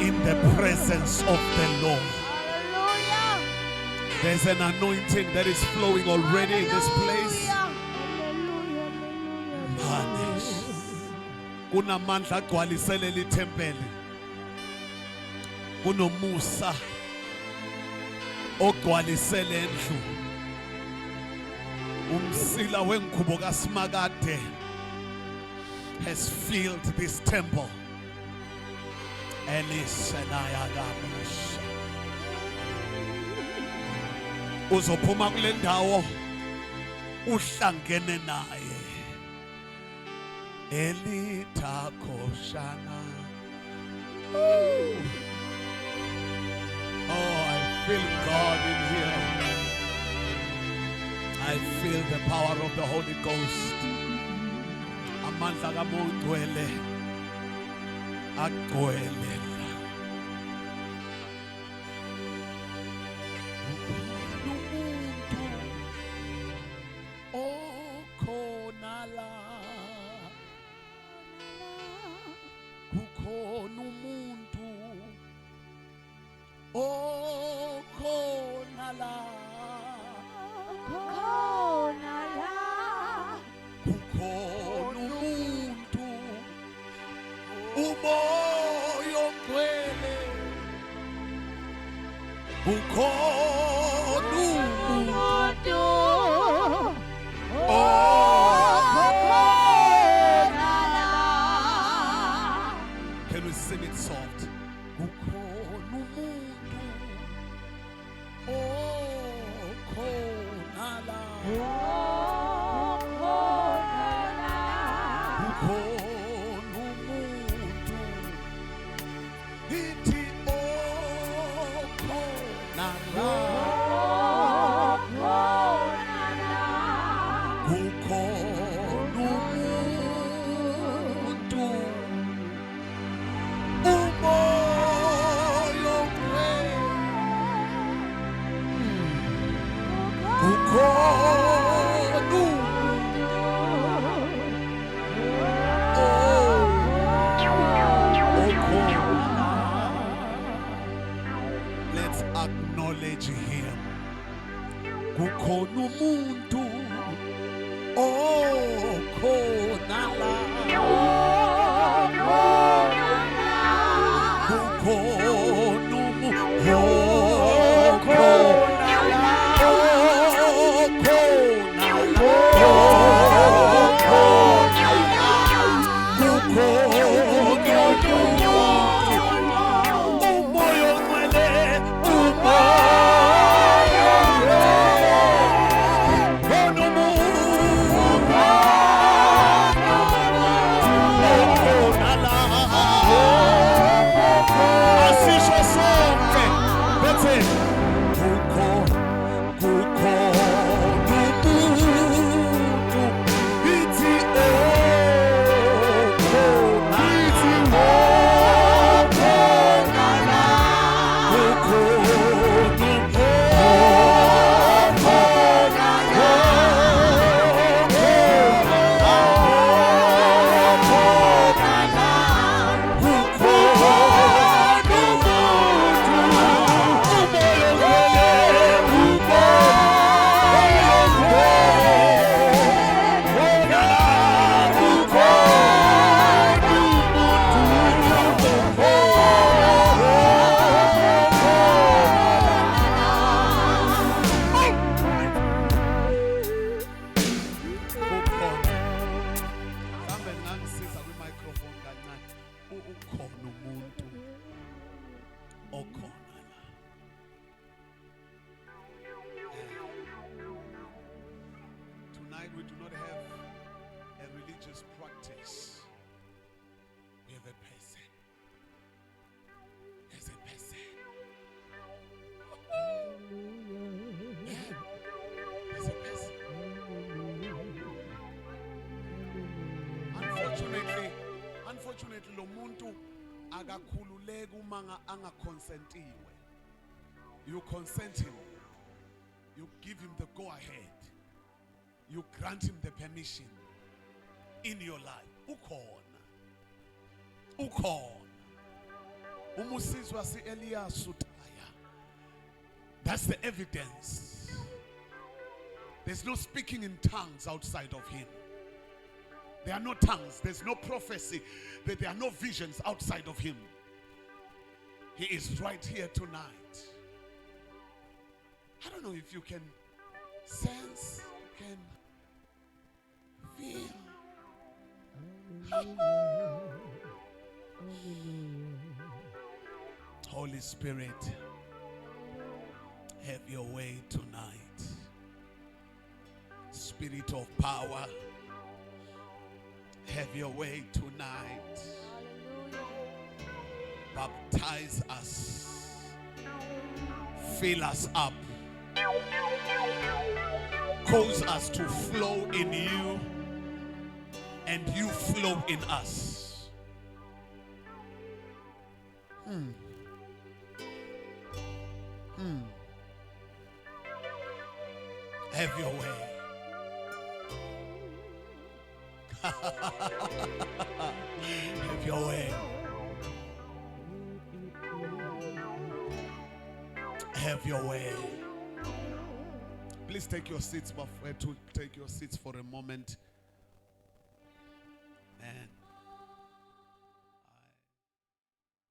in the presence of the Lord. There's an anointing that is flowing already in this place. Kunamandla agcwalisele lithempeli. Kunomusa ogcwalisele endlu. Umsila wengubo kaSimakade has filled this temple. Uzophuma kule ndawo uhlangene naye. Elitakoshana. Oh, I feel God in here. I feel the power of the Holy Ghost. Amandla kaMongcwele agcwele. kukhona umuntu ithi okhona la kukhona umuntu umoya let's acknowledge him. Kukhona umuntu okhona la kukhona umuntu Tonight we do not have a religious practice. We have a person. There's a person. Yeah. There's a person. Unfortunately, lo muntu akakhululeki uma angakonsentiwe. You consent him. You give him the go ahead. You grant him the permission in your life. Ukhona. Umusizwa si Elias utaya. That's the evidence. There's no speaking in tongues outside of him. There are no tongues. There's no prophecy. There are no visions outside of him. He is right here tonight. I don't know if you can sense, you can feel. Holy Spirit, have your way tonight. Spirit of power, have your way tonight. Baptize us. Fill us up. Cause us to flow in you and you flow in us. Have your way. Have your way. Have your way. Please take your seats, but to take your seats for a moment.